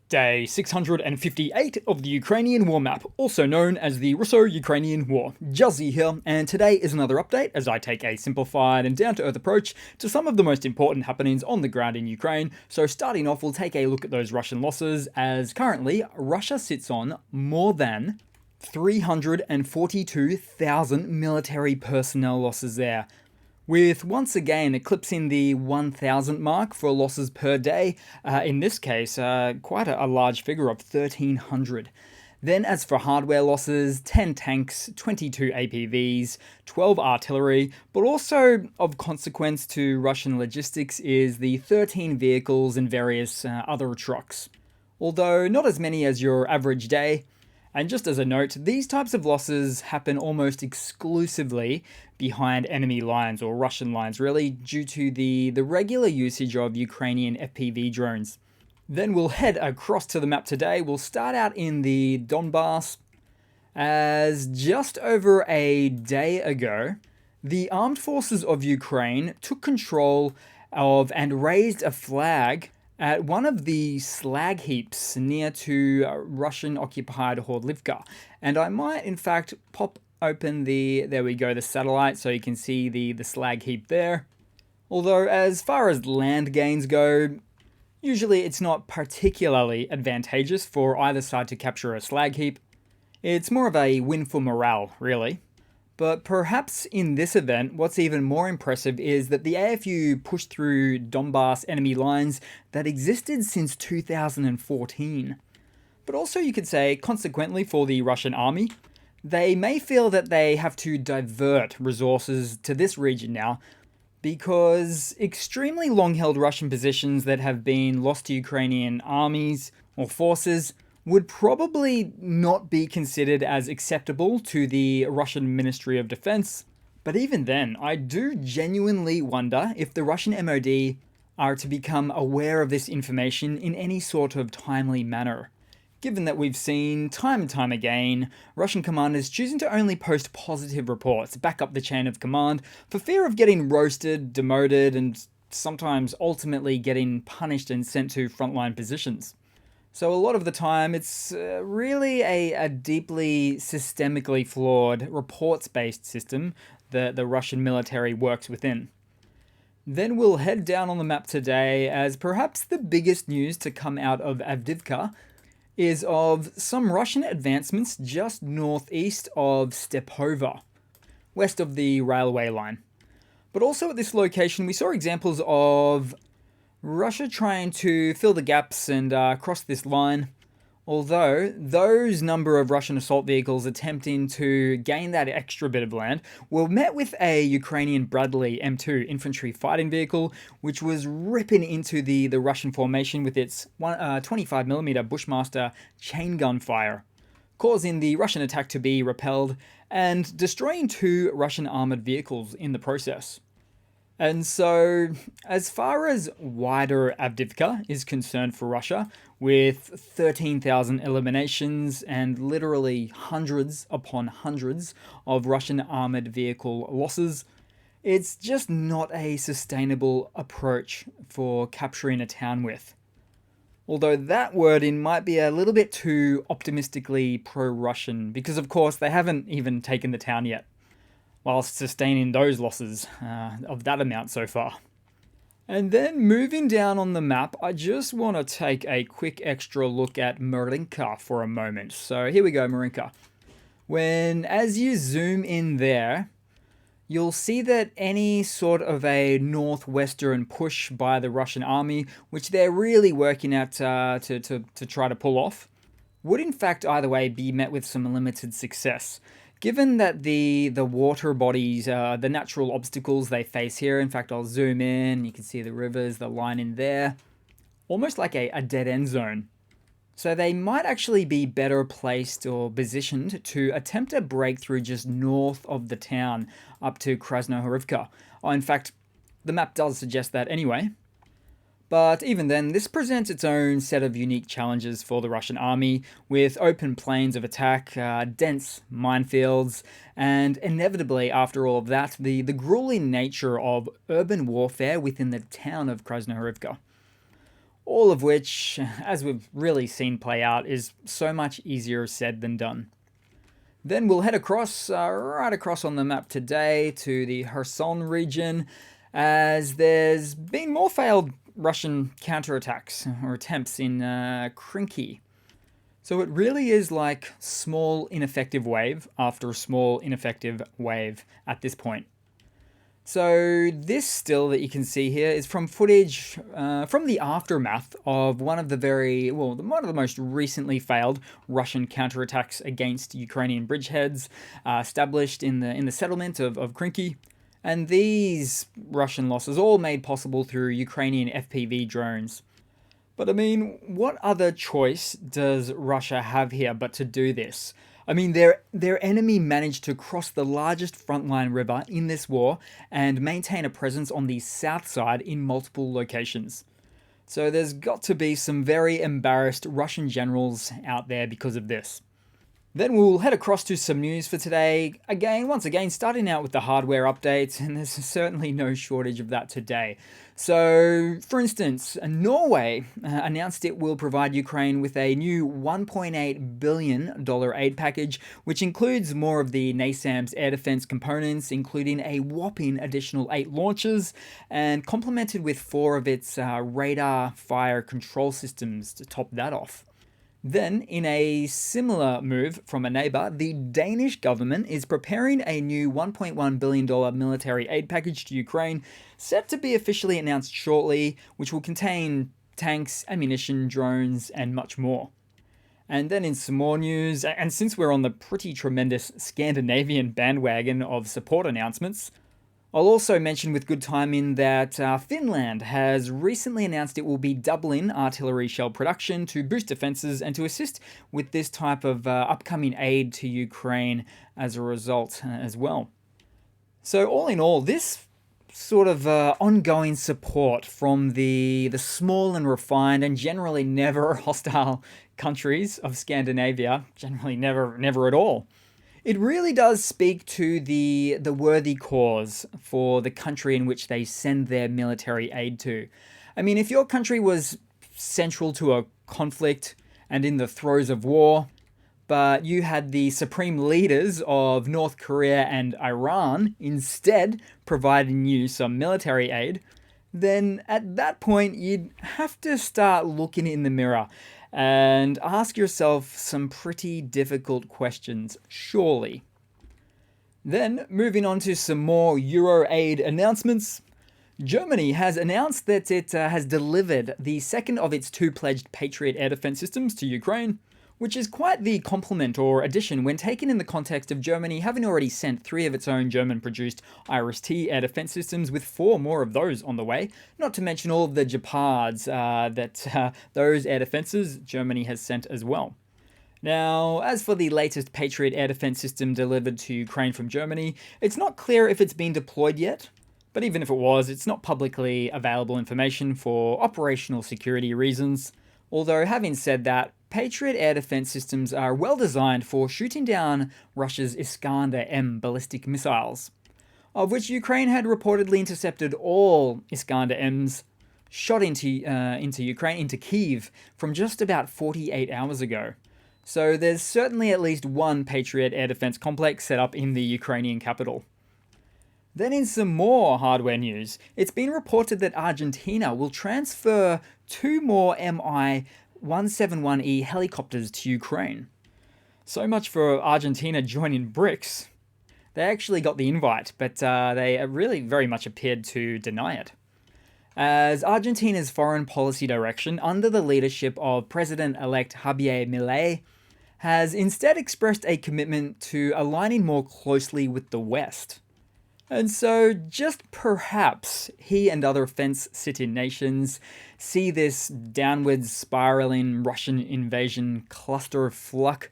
Day 658 of the Ukrainian War Map, also known as the Russo-Ukrainian War. Juzzy here, and today is another update as I take a simplified and down-to-earth approach to some of the most important happenings on the ground in Ukraine. So starting off, we'll take a look at those Russian losses, as currently Russia sits on more than 342,000 military personnel losses there, with once again eclipsing the 1,000 mark for losses per day, in this case quite a large figure of 1,300. Then as for hardware losses, 10 tanks, 22 APVs, 12 artillery, but also of consequence to Russian logistics is the 13 vehicles and various other trucks. Although not as many as your average day. And just as a note, these types of losses happen almost exclusively behind enemy lines, or Russian lines really, due to the regular usage of Ukrainian FPV drones. Then we'll head across to the map today. We'll start out in the Donbass, as just over a day ago, the armed forces of Ukraine took control of and raised a flag at one of the slag heaps near to Russian-occupied Horlivka. And I might, in fact, pop open there we go, the satellite, so you can see the slag heap there. Although, as far as land gains go, usually it's not particularly advantageous for either side to capture a slag heap. It's more of a win for morale, really. But perhaps in this event, what's even more impressive is that the AFU pushed through Donbass enemy lines that existed since 2014. But also you could say, consequently for the Russian army, they may feel that they have to divert resources to this region now, because extremely long-held Russian positions that have been lost to Ukrainian armies or forces would probably not be considered as acceptable to the Russian Ministry of Defense. But even then, I do genuinely wonder if the Russian MOD are to become aware of this information in any sort of timely manner, given that we've seen time and time again Russian commanders choosing to only post positive reports back up the chain of command for fear of getting roasted, demoted, and sometimes ultimately getting punished and sent to frontline positions. So a lot of the time, it's really a deeply systemically flawed reports-based system that the Russian military works within. Then we'll head down on the map today, as perhaps the biggest news to come out of Avdiivka is of some Russian advancements just northeast of Stepova, west of the railway line. But also at this location, we saw examples of Russia trying to fill the gaps and cross this line, although those number of Russian assault vehicles attempting to gain that extra bit of land were met with a Ukrainian Bradley M2 infantry fighting vehicle, which was ripping into the Russian formation with its 25mm Bushmaster chain gun fire, causing the Russian attack to be repelled and destroying 2 Russian armored vehicles in the process. And so, as far as wider Avdiivka is concerned for Russia, with 13,000 eliminations and literally hundreds upon hundreds of Russian armored vehicle losses, it's just not a sustainable approach for capturing a town with. Although that wording might be a little bit too optimistically pro-Russian, because of course they haven't even taken the town yet, whilst sustaining those losses of that amount so far. And then moving down on the map, I just want to take a quick extra look at Marinka for a moment. So here we go, Marinka. As you zoom in there, you'll see that any sort of a northwestern push by the Russian army, which they're really working at to try to pull off, would in fact either way be met with some limited success. Given that the water bodies, the natural obstacles they face here, in fact I'll zoom in, you can see the rivers, the line in there, almost like a dead-end zone. So they might actually be better placed or positioned to attempt a breakthrough just north of the town up to Krasnohorivka. In fact, the map does suggest that anyway. But even then, this presents its own set of unique challenges for the Russian army, with open plains of attack, dense minefields, and inevitably, after all of that, the grueling nature of urban warfare within the town of Krasnohorivka. all of which, as we've really seen play out, is so much easier said than done. Then we'll head across, right across on the map today to the Kherson region, as there's been more failed Russian counterattacks or attempts in Krinky. So it really is like small ineffective wave after small ineffective wave at this point. So this still that you can see here is from footage from the aftermath of one of the most recently failed Russian counterattacks against Ukrainian bridgeheads established in the settlement of Krinky. And these Russian losses all made possible through Ukrainian FPV drones. But I mean, what other choice does Russia have here but to do this? I mean, their enemy managed to cross the largest frontline river in this war and maintain a presence on the south side in multiple locations. So there's got to be some very embarrassed Russian generals out there because of this. Then we'll head across to some news for today. Once again, starting out with the hardware updates, and there's certainly no shortage of that today. So, for instance, Norway announced it will provide Ukraine with a new $1.8 billion aid package, which includes more of the NASAMS air defense components, including a whopping additional 8 launchers, and complemented with 4 of its radar fire control systems to top that off. Then, in a similar move from a neighbour, the Danish government is preparing a new $1.1 billion military aid package to Ukraine, set to be officially announced shortly, which will contain tanks, ammunition, drones, and much more. And then in some more news, and since we're on the pretty tremendous Scandinavian bandwagon of support announcements, I'll also mention with good timing that Finland has recently announced it will be doubling artillery shell production to boost defenses and to assist with this type of upcoming aid to Ukraine as a result as well. So all in all, this sort of ongoing support from the small and refined and generally never hostile countries of Scandinavia, generally never at all, it really does speak to the worthy cause for the country in which they send their military aid to. I mean, if your country was central to a conflict and in the throes of war, but you had the supreme leaders of North Korea and Iran instead providing you some military aid, then at that point you'd have to start looking in the mirror and ask yourself some pretty difficult questions, surely. Then, moving on to some more Euro aid announcements, Germany has announced that it has delivered the second of its 2 pledged Patriot air defense systems to Ukraine, which is quite the compliment or addition when taken in the context of Germany having already sent 3 of its own German-produced Iris-T air defense systems, with 4 more of those on the way, not to mention all of the Gepards that those air defenses Germany has sent as well. Now, as for the latest Patriot air defense system delivered to Ukraine from Germany, it's not clear if it's been deployed yet, but even if it was, it's not publicly available information for operational security reasons. Although, having said that, Patriot air defense systems are well designed for shooting down Russia's Iskander-M ballistic missiles, of which Ukraine had reportedly intercepted all Iskander-Ms shot into Ukraine, into Kyiv, from just about 48 hours ago. So there's certainly at least one Patriot air defense complex set up in the Ukrainian capital. Then in some more hardware news, it's been reported that Argentina will transfer 2 more Mi-171E helicopters to Ukraine. So much for Argentina joining BRICS. They actually got the invite, but they really very much appeared to deny it. As Argentina's foreign policy direction, under the leadership of President-elect Javier Milei, has instead expressed a commitment to aligning more closely with the West. And so, just perhaps, he and other fence-sitting nations see this downwards spiraling Russian invasion clusterfuck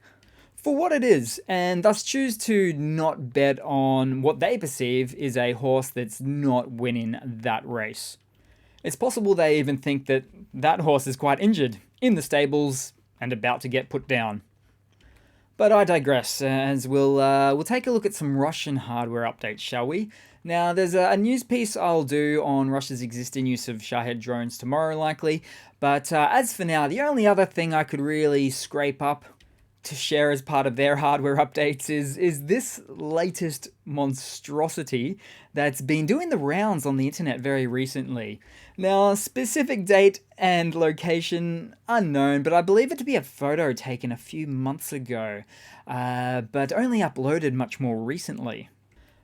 for what it is, and thus choose to not bet on what they perceive is a horse that's not winning that race. It's possible they even think that that horse is quite injured, in the stables, and about to get put down. But I digress, as we'll take a look at some Russian hardware updates, shall we? Now, there's a news piece I'll do on Russia's existing use of Shahed drones tomorrow, likely. But as for now, the only other thing I could really scrape up to share as part of their hardware updates is this latest monstrosity that's been doing the rounds on the internet very recently. Now, specific date and location unknown, but I believe it to be a photo taken a few months ago, but only uploaded much more recently.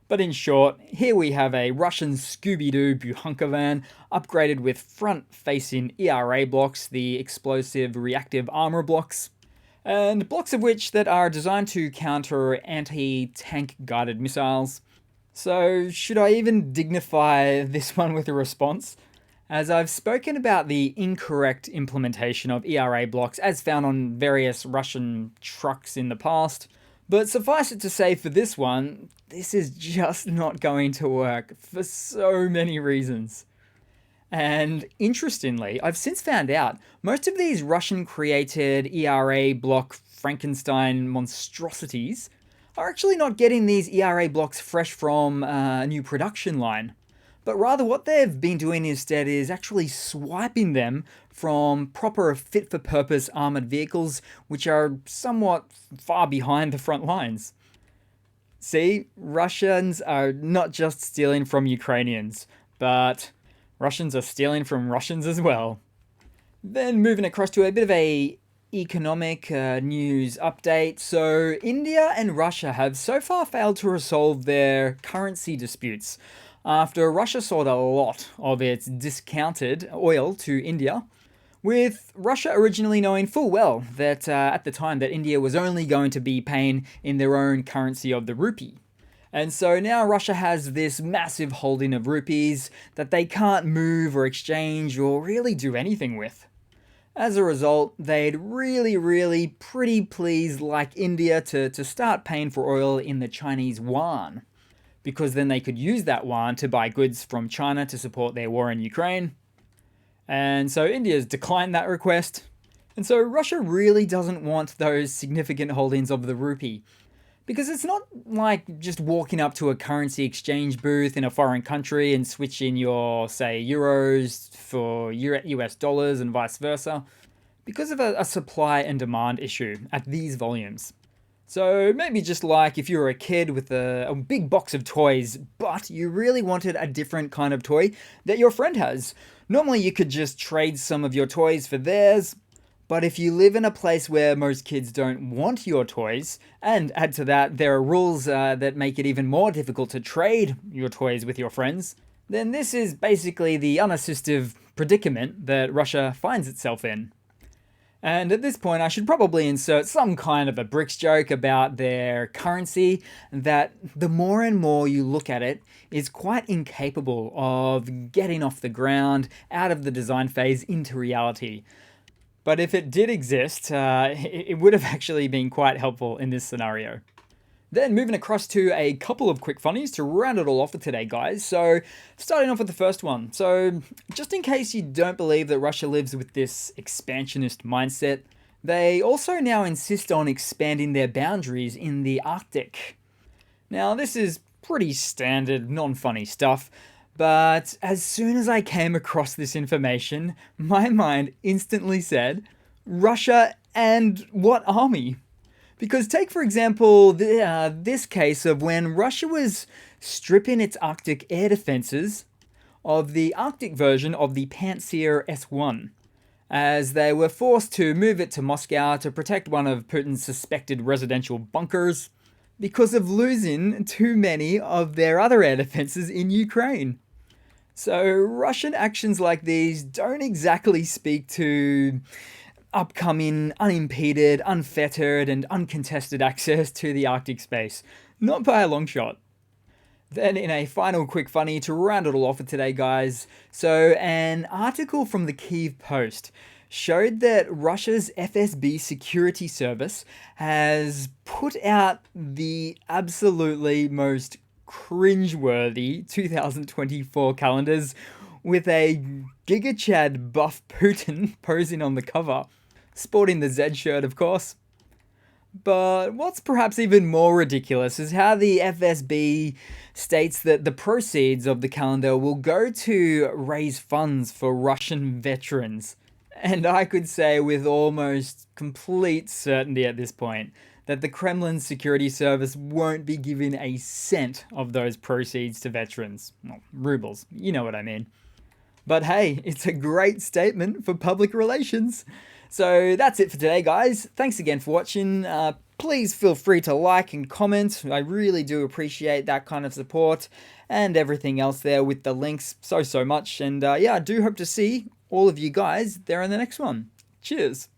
But in short, here we have a Russian Scooby-Doo Buhanka van upgraded with front-facing ERA blocks, the explosive reactive armor blocks, and blocks of which that are designed to counter anti-tank guided missiles. So should I even dignify this one with a response? As I've spoken about the incorrect implementation of ERA blocks as found on various Russian trucks in the past, but suffice it to say for this one, this is just not going to work for so many reasons. And interestingly, I've since found out most of these Russian-created ERA block Frankenstein monstrosities are actually not getting these ERA blocks fresh from a new production line, but rather what they've been doing instead is actually swiping them from proper fit-for-purpose armored vehicles, which are somewhat far behind the front lines. See, Russians are not just stealing from Ukrainians, but Russians are stealing from Russians as well. Then moving across to a bit of a economic news update. So India and Russia have so far failed to resolve their currency disputes after Russia sold a lot of its discounted oil to India, with Russia originally knowing full well that at the time that India was only going to be paying in their own currency of the rupee. And so now Russia has this massive holding of rupees that they can't move or exchange or really do anything with. As a result, they'd really pretty please like India to start paying for oil in the Chinese yuan, because then they could use that yuan to buy goods from China to support their war in Ukraine. And so India's declined that request. And so Russia really doesn't want those significant holdings of the rupee, because it's not like just walking up to a currency exchange booth in a foreign country and switching your, say, euros for US dollars and vice versa, because of a supply and demand issue at these volumes. So maybe just like if you were a kid with a big box of toys, but you really wanted a different kind of toy that your friend has. Normally you could just trade some of your toys for theirs, but if you live in a place where most kids don't want your toys, and add to that there are rules that make it even more difficult to trade your toys with your friends, then this is basically the unassistive predicament that Russia finds itself in. And at this point, I should probably insert some kind of a bricks joke about their currency, that the more and more you look at it, is quite incapable of getting off the ground, out of the design phase, into reality. But if it did exist, it would have actually been quite helpful in this scenario. Then moving across to a couple of quick funnies to round it all off for today, guys. So starting off with the first one. So just in case you don't believe that Russia lives with this expansionist mindset, they also now insist on expanding their boundaries in the Arctic. Now this is pretty standard, non-funny stuff, but as soon as I came across this information, my mind instantly said, Russia and what army? Because take, for example, this case of when Russia was stripping its Arctic air defenses of the Arctic version of the Pantsir S-1, as they were forced to move it to Moscow to protect one of Putin's suspected residential bunkers because of losing too many of their other air defenses in Ukraine. So Russian actions like these don't exactly speak to upcoming, unimpeded, unfettered, and uncontested access to the Arctic space. Not by a long shot. Then in a final quick funny to round it all off for today, guys. So an article from the Kyiv Post showed that Russia's FSB security service has put out the absolutely most cringeworthy 2024 calendars with a Giga Chad buff Putin posing on the cover, sporting the Z shirt, of course. But what's perhaps even more ridiculous is how the FSB states that the proceeds of the calendar will go to raise funds for Russian veterans. And I could say with almost complete certainty at this point that the Kremlin's security service won't be giving a cent of those proceeds to veterans. Well, rubles, you know what I mean. But hey, it's a great statement for public relations. So that's it for today, guys. Thanks again for watching. Please feel free to like and comment. I really do appreciate that kind of support and everything else there with the links so much. And yeah, I do hope to see all of you guys there in the next one. Cheers.